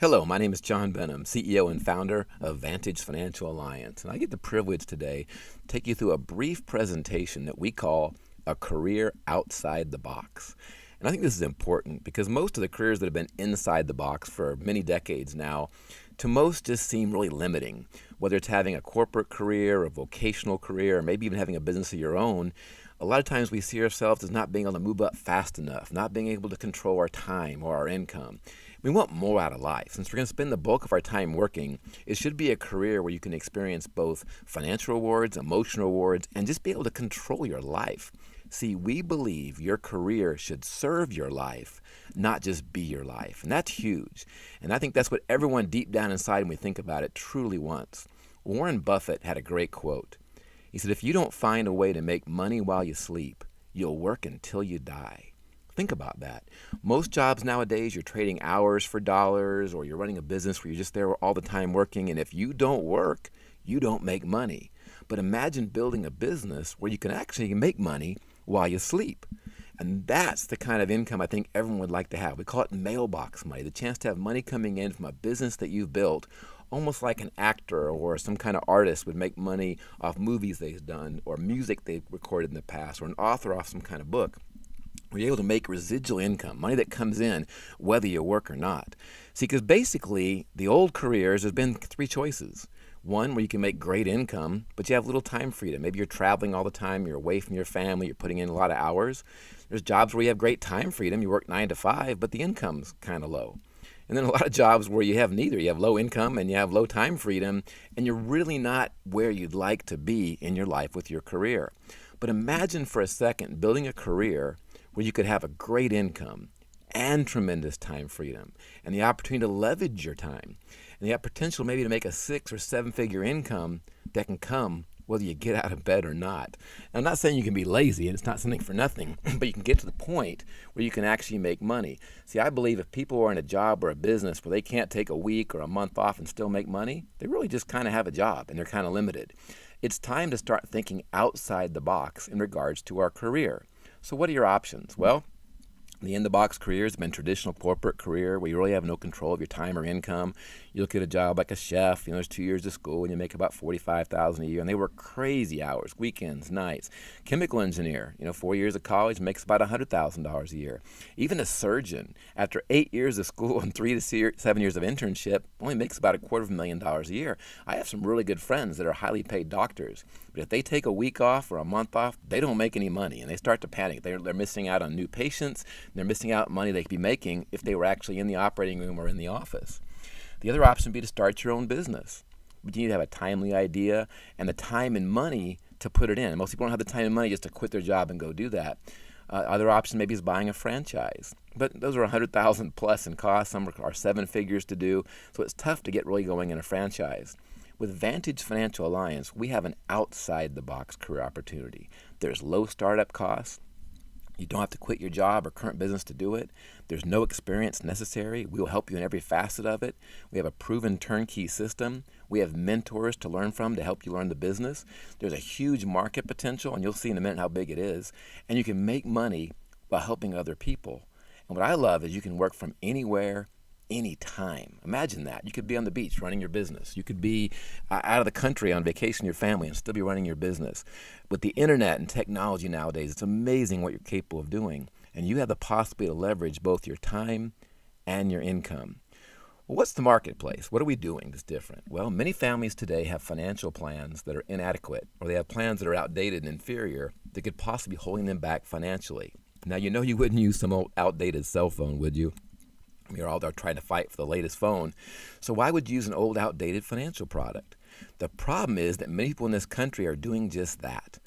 Hello, my name is John Benham, CEO and founder of Vantage Financial Alliance, and I get the privilege today to take you through a brief presentation that we call a career outside the box. And I think this is important because most of the careers that have been inside the box for many decades now, to most just seem really limiting. Whether it's having a corporate career, a vocational career, or maybe even having a business of your own, a lot of times we see ourselves as not being able to move up fast enough, not being able to control our time or our income. We want more out of life. Since we're going to spend the bulk of our time working, it should be a career where you can experience both financial rewards, emotional rewards, and just be able to control your life. See, we believe your career should serve your life, not just be your life. And that's huge. And I think that's what everyone deep down inside, when we think about it, truly wants. Warren Buffett had a great quote. He said, if you don't find a way to make money while you sleep, you'll work until you die. Think about that. Most jobs nowadays, you're trading hours for dollars, or you're running a business where you're just there all the time working, and if you don't work, you don't make money. But imagine building a business where you can actually make money while you sleep. And that's the kind of income I think everyone would like to have. We call it mailbox money, the chance to have money coming in from a business that you've built, almost like an actor or some kind of artist would make money off movies they've done or music they've recorded in the past, or an author off some kind of book. We're able to make residual income, money that comes in whether you work or not. See, because basically the old careers, there's been three choices. One, where you can make great income, but you have little time freedom. Maybe you're traveling all the time, you're away from your family, you're putting in a lot of hours. There's jobs where you have great time freedom, you work 9 to 5, but the income's kind of low. And then a lot of jobs where you have neither. You have low income and you have low time freedom, and you're really not where you'd like to be in your life with your career. But imagine for a second building a career where you could have a great income and tremendous time freedom and the opportunity to leverage your time and the potential maybe to make a 6 or 7 figure income that can come whether you get out of bed or not. And I'm not saying you can be lazy and it's not something for nothing, but you can get to the point where you can actually make money. See, I believe if people are in a job or a business where they can't take a week or a month off and still make money, they really just kind of have a job and they're kind of limited. It's time to start thinking outside the box in regards to our career. So what are your options? Well, the in-the-box career has been traditional corporate career where you really have no control of your time or income. You look at a job like a chef, there's 2 years of school and you make about $45,000 a year, and they work crazy hours, weekends, nights. Chemical engineer, 4 years of college makes about $100,000 a year. Even a surgeon, after 8 years of school and 3 to 7 years of internship, only makes about $250,000 a year. I have some really good friends that are highly paid doctors, but if they take a week off or a month off, they don't make any money and they start to panic. They're missing out on new patients. They're missing out on money they could be making if they were actually in the operating room or in the office. The other option would be to start your own business. But you need to have a timely idea and the time and money to put it in. Most people don't have the time and money just to quit their job and go do that. Other option maybe is buying a franchise. But those are $100,000 plus in cost. Some are 7 figures to do. So it's tough to get really going in a franchise. With Vantage Financial Alliance, we have an outside-the-box career opportunity. There's low startup costs. You don't have to quit your job or current business to do it. There's no experience necessary. We'll help you in every facet of it. We have a proven turnkey system. We have mentors to learn from to help you learn the business. There's a huge market potential, and you'll see in a minute how big it is. And you can make money while helping other people. And what I love is you can work from anywhere, anytime. Imagine that. You could be on the beach running your business. You could be out of the country on vacation with your family and still be running your business. With the internet and technology nowadays, it's amazing what you're capable of doing. And you have the possibility to leverage both your time and your income. Well, what's the marketplace? What are we doing that's different? Well, many families today have financial plans that are inadequate, or they have plans that are outdated and inferior that could possibly be holding them back financially. Now, you wouldn't use some old outdated cell phone, would you? You're all there trying to fight for the latest phone. So why would you use an old, outdated financial product? The problem is that many people in this country are doing just that.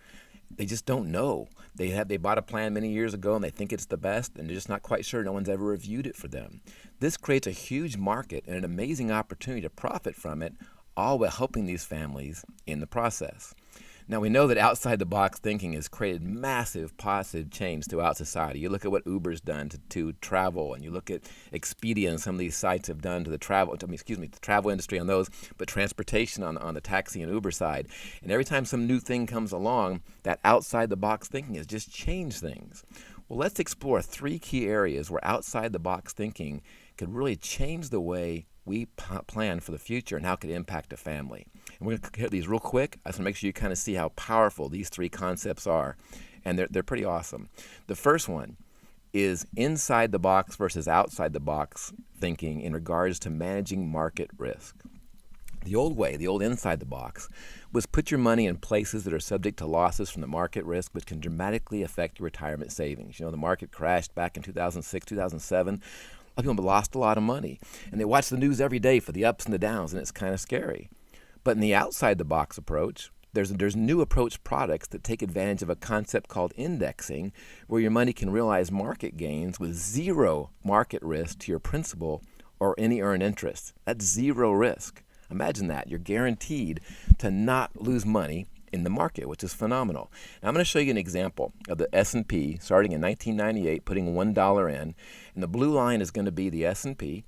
They just don't know. They bought a plan many years ago and they think it's the best, and they're just not quite sure. No one's ever reviewed it for them. This creates a huge market and an amazing opportunity to profit from it, all while helping these families in the process. Now, we know that outside-the-box thinking has created massive positive change throughout society. You look at what Uber's done to travel, and you look at Expedia and some of these sites have done to the travel industry on those, but transportation on the taxi and Uber side. And every time some new thing comes along, that outside-the-box thinking has just changed things. Well, let's explore 3 key areas where outside-the-box thinking could really change the way we plan for the future and how it could impact a family. And we're going to hit these real quick. I just want to make sure you kind of see how powerful these three concepts are. And they're pretty awesome. The first one is inside the box versus outside the box thinking in regards to managing market risk. The old way, the old inside the box, was put your money in places that are subject to losses from the market risk, which can dramatically affect your retirement savings. You know, the market crashed back in 2006, 2007. A lot of people lost a lot of money, and they watch the news every day for the ups and the downs, and it's kind of scary. But in the outside the box approach, there's new approach products that take advantage of a concept called indexing, where your money can realize market gains with zero market risk to your principal or any earned interest. That's zero risk. Imagine that. You're guaranteed to not lose money in the market, which is phenomenal. Now, I'm going to show you an example of the S&P starting in 1998, putting $1 in, and the blue line is going to be the S&P.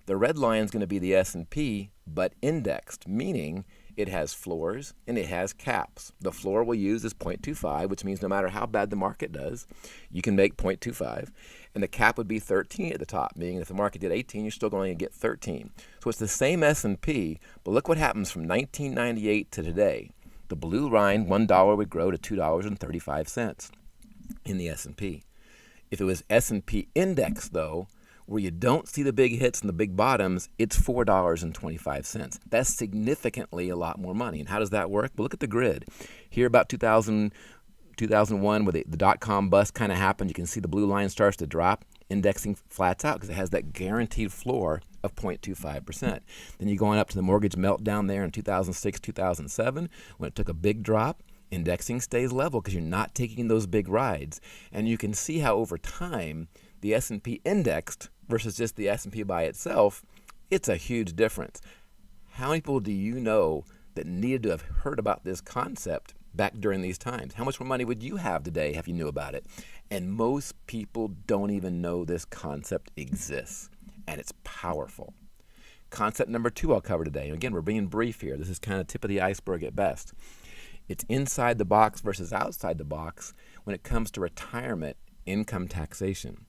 The red line is going to be the S&P, but indexed, meaning it has floors and it has caps. The floor we'll use is 0.25, which means no matter how bad the market does, you can make 0.25. And the cap would be 13 at the top, meaning if the market did 18, you're still going to get 13. So it's the same S&P, but look what happens from 1998 to today. The blue line, $1 would grow to $2.35 in the S&P. If it was S&P index, though, where you don't see the big hits and the big bottoms, it's $4.25. That's significantly a lot more money. And how does that work? Well, look at the grid. Here about 2001, where the dot-com bust kind of happened, you can see the blue line starts to drop. Indexing flats out because it has that guaranteed floor of 0.25%. Then you go on up to the mortgage meltdown there in 2006, 2007, when it took a big drop. Indexing stays level because you're not taking those big rides. And you can see how over time, the S&P indexed versus just the S&P by itself, it's a huge difference. How many people do you know that needed to have heard about this concept back during these times? How much more money would you have today if you knew about it? And most people don't even know this concept exists, and it's powerful. Concept number 2 I'll cover today. And again, we're being brief here. This is kind of tip of the iceberg at best. It's inside the box versus outside the box when it comes to retirement income taxation.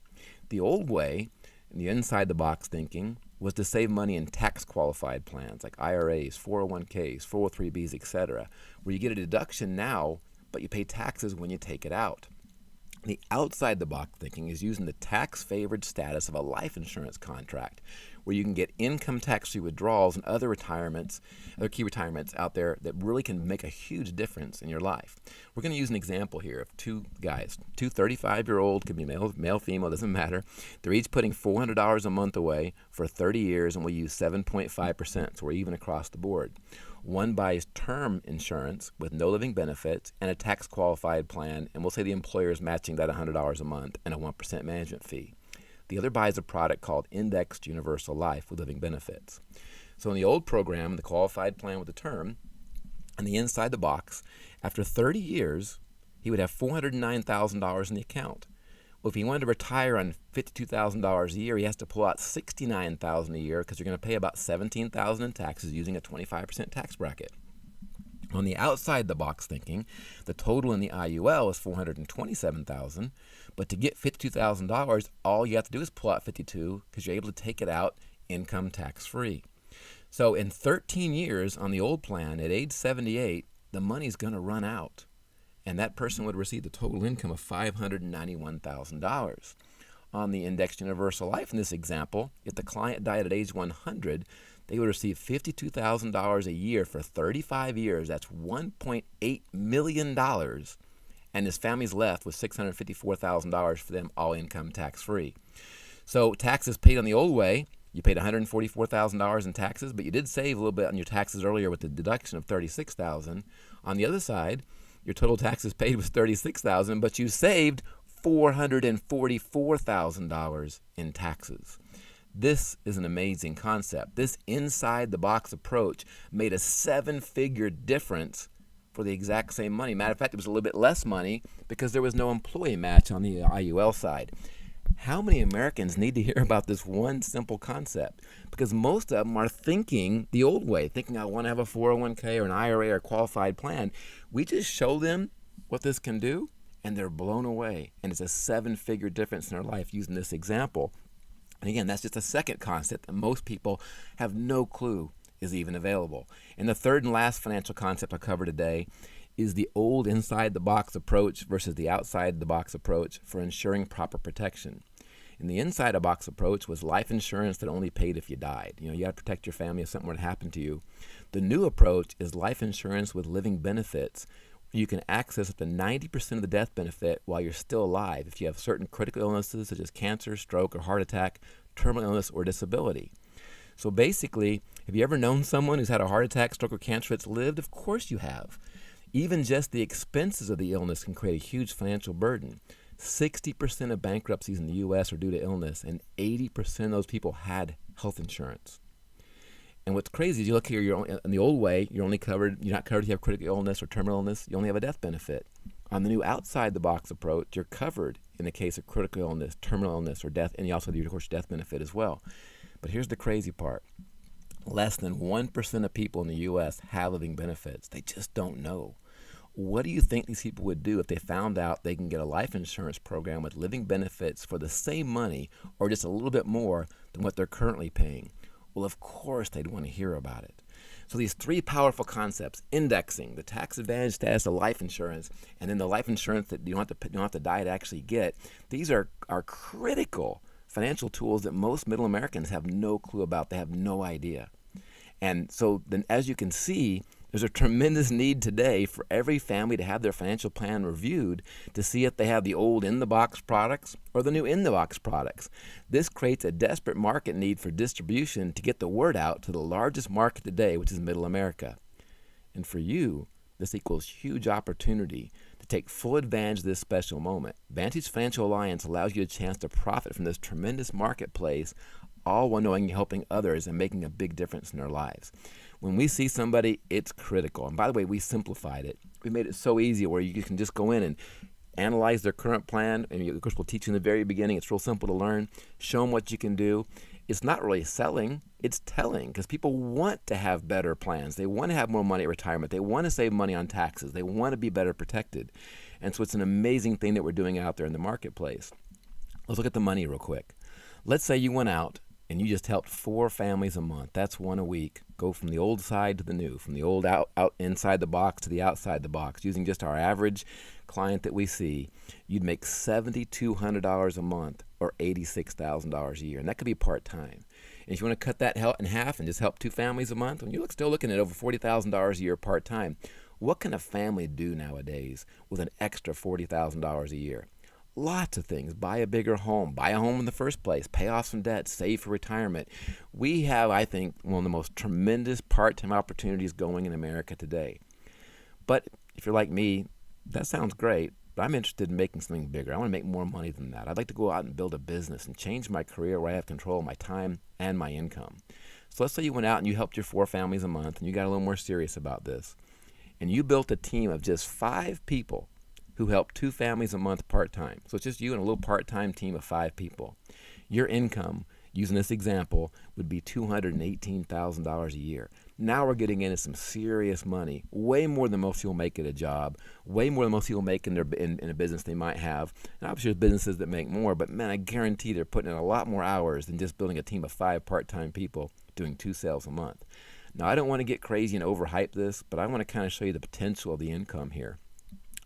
The old way, the inside the box thinking, was to save money in tax qualified plans like IRAs, 401ks, 403bs, etc., where you get a deduction now, but you pay taxes when you take it out. The outside the box thinking is using the tax favored status of a life insurance contract, where you can get income tax free withdrawals and other key retirements out there that really can make a huge difference in your life. We're going to use an example here of two guys, two 35-year-old, could be male, female, doesn't matter. They're each putting $400 a month away for 30 years, and we use 7.5%, so we're even across the board. One buys term insurance with no living benefits and a tax qualified plan, and we'll say the employer is matching that $100 a month and a 1% management fee. The other buys a product called Indexed Universal Life with living benefits. So in the old program, the qualified plan with the term, and the inside the box, after 30 years, he would have $409,000 in the account. Well, if he wanted to retire on $52,000 a year, he has to pull out $69,000 a year because you're going to pay about $17,000 in taxes using a 25% tax bracket. On the outside the box thinking, the total in the IUL is $427,000, but to get $52,000, all you have to do is pull out $52,000 because you're able to take it out income tax free. So in 13 years on the old plan, at age 78, the money's going to run out, and that person would receive the total income of $591,000. On the Indexed Universal Life in this example, if the client died at age 100, they would receive $52,000 a year for 35 years. That's $1.8 million. And his family's left with $654,000 for them, all income tax free. So taxes paid on the old way, you paid $144,000 in taxes, but you did save a little bit on your taxes earlier with the deduction of $36,000. On the other side, your total taxes paid was $36,000, but you saved $444,000 in taxes. This is an amazing concept. This inside-the-box approach made a 7-figure difference for the exact same money. Matter of fact, it was a little bit less money because there was no employee match on the IUL side. How many Americans need to hear about this one simple concept? Because most of them are thinking the old way, thinking I want to have a 401k or an IRA or a qualified plan. We just show them what this can do, and they're blown away. And it's a 7-figure difference in their life using this example. And again, that's just a second concept that most people have no clue is even available. And the third and last financial concept I cover today is the old inside the box approach versus the outside the box approach for ensuring proper protection. And the inside the box approach was life insurance that only paid if you died. You got to protect your family if something were to happen to you. The new approach is life insurance with living benefits. You can access up to 90% of the death benefit while you're still alive if you have certain critical illnesses such as cancer, stroke, or heart attack, terminal illness, or disability. So basically, have you ever known someone who's had a heart attack, stroke, or cancer that's lived? Of course you have. Even just the expenses of the illness can create a huge financial burden. 60% of bankruptcies in the U.S. are due to illness, and 80% of those people had health insurance. And what's crazy is you look here, in the old way, you're not covered if you have critical illness or terminal illness. You only have a death benefit. On the new outside the box approach, you're covered in the case of critical illness, terminal illness, or death, and you also have, of course, death benefit as well. But here's the crazy part. Less than 1% of people in the U.S. have living benefits. They just don't know. What do you think these people would do if they found out they can get a life insurance program with living benefits for the same money or just a little bit more than what they're currently paying? Well, of course they'd want to hear about it. So these three powerful concepts, indexing, the tax advantage status of life insurance, and then the life insurance that you don't have to die to actually get, these are critical financial tools that most middle Americans have no clue about. They have no idea. And so then, as you can see, there's a tremendous need today for every family to have their financial plan reviewed to see if they have the old in-the-box products or the new in-the-box products. This creates a desperate market need for distribution to get the word out to the largest market today, which is Middle America. And for you, this equals huge opportunity to take full advantage of this special moment. Vantage Financial Alliance allows you a chance to profit from this tremendous marketplace, all while knowing you're helping others and making a big difference in their lives. When we see somebody, it's critical. And by the way, we simplified it. We made it so easy where you can just go in and analyze their current plan. And of course, we'll teach you in the very beginning. It's real simple to learn. Show them what you can do. It's not really selling, it's telling, because people want to have better plans. They want to have more money at retirement. They want to save money on taxes. They want to be better protected. And so it's an amazing thing that we're doing out there in the marketplace. Let's look at the money real quick. Let's say you went out and you just helped 4 families a month. That's 1 a week. Go from the old side to the new, from the old out inside the box to the outside the box. Using just our average client that we see, you'd make $7,200 a month or $86,000 a year. And that could be part-time. And if you want to cut that in half and just help 2 families a month, and you're still looking at over $40,000 a year part-time. What can a family do nowadays with an extra $40,000 a year? Lots of things. Buy a bigger home. Buy a home in the first place. Pay off some debt. Save for retirement. We have, I think, one of the most tremendous part-time opportunities going in America today. But if you're like me, that sounds great, but I'm interested in making something bigger. I want to make more money than that. I'd like to go out and build a business and change my career where I have control of my time and my income. So let's say you went out and you helped your 4 families a month and you got a little more serious about this. And you built a team of just 5 people who help 2 families a month part-time. So it's just you and a little part-time team of 5 people. Your income, using this example, would be $218,000 a year. Now we're getting into some serious money, way more than most people make at a job, way more than most people make in a business they might have. And obviously there's businesses that make more, but man, I guarantee they're putting in a lot more hours than just building a team of 5 part-time people doing 2 sales a month. Now I don't want to get crazy and overhype this, but I want to kind of show you the potential of the income here.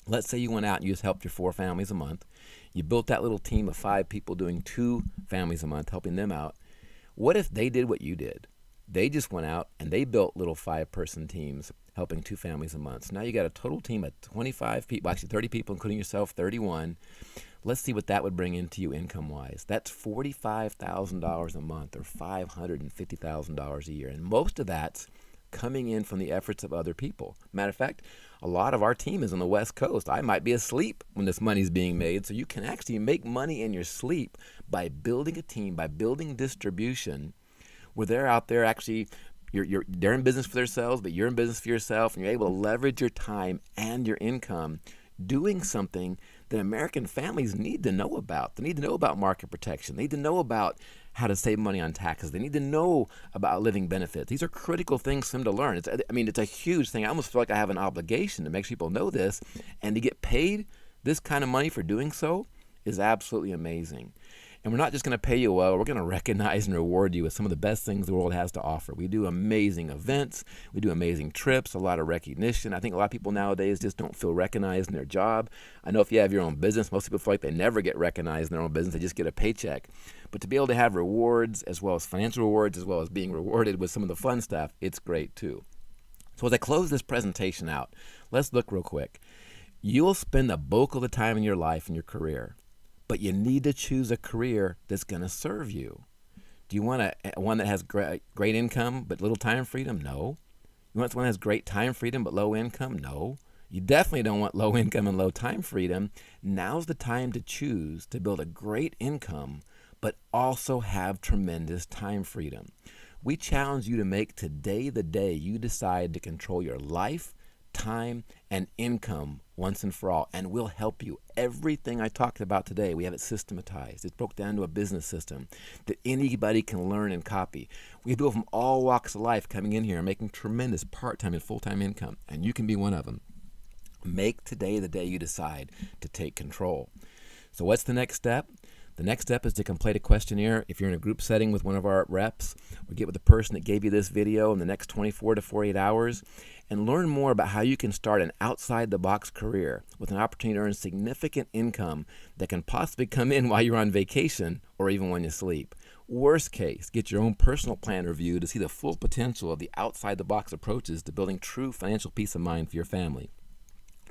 Let's say you went out and you just helped your 4 families a month. You built that little team of 5 people doing 2 families a month, helping them out. What if they did what you did? They just went out and they built little 5-person teams helping 2 families a month. So now you got a total team of 25 people, actually 30 people, including yourself, 31. Let's see what that would bring into you income-wise. That's $45,000 a month or $550,000 a year. And most of that's coming in from the efforts of other people. Matter of fact, a lot of our team is on the West Coast. I might be asleep when this money's being made. So you can actually make money in your sleep by building a team, by building distribution, where they're out there actually, they're in business for themselves, but you're in business for yourself, and you're able to leverage your time and your income doing something that American families need to know about. They need to know about market protection. They need to know about how to save money on taxes. They need to know about living benefits. These are critical things for them to learn. It's a huge thing. I almost feel like I have an obligation to make sure people know this, and to get paid this kind of money for doing so is absolutely amazing. And we're not just going to pay you well, we're going to recognize and reward you with some of the best things the world has to offer. We do amazing events, we do amazing trips, a lot of recognition. I think a lot of people nowadays just don't feel recognized in their job. I know if you have your own business, most people feel like they never get recognized in their own business, they just get a paycheck. But to be able to have rewards, as well as financial rewards, as well as being rewarded with some of the fun stuff, it's great too. So as I close this presentation out, let's look real quick. You'll spend the bulk of the time in your life in your career, but you need to choose a career that's going to serve you. Do you want one that has great income but little time freedom? No. You want one that has great time freedom but low income? No. You definitely don't want low income and low time freedom. Now's the time to choose to build a great income but also have tremendous time freedom. We challenge you to make today the day you decide to control your life, time, and income once and for all, and we'll help you. Everything I talked about today, we have it systematized. It's broke down to a business system that anybody can learn and copy. We have people from all walks of life coming in here and making tremendous part-time and full-time income, and you can be one of them. Make today the day you decide to take control. So what's the next step? The next step is to complete a questionnaire. If you're in a group setting with one of our reps, or get with the person that gave you this video in the next 24 to 48 hours, and learn more about how you can start an outside-the-box career with an opportunity to earn significant income that can possibly come in while you're on vacation or even when you sleep. Worst case, get your own personal plan review to see the full potential of the outside-the-box approaches to building true financial peace of mind for your family.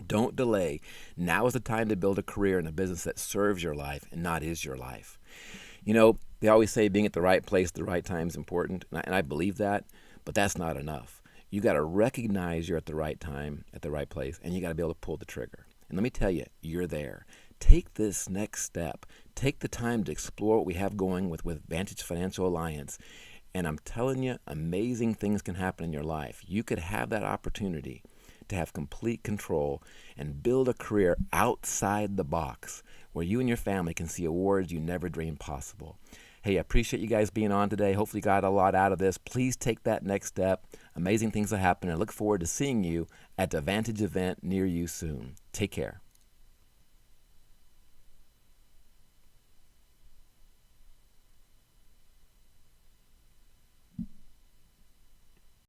Don't delay. Now is the time to build a career in a business that serves your life and not is your life. You know, they always say being at the right place at the right time is important, and I believe that, but that's not enough. You got to recognize you're at the right time, at the right place, and you got to be able to pull the trigger. And let me tell you, you're there. Take this next step. Take the time to explore what we have going with Vantage Financial Alliance. And I'm telling you, amazing things can happen in your life. You could have that opportunity to have complete control and build a career outside the box where you and your family can see awards you never dreamed possible. Hey, I appreciate you guys being on today. Hopefully you got a lot out of this. Please take that next step. Amazing things will happen. I look forward to seeing you at the Vantage event near you soon. Take care.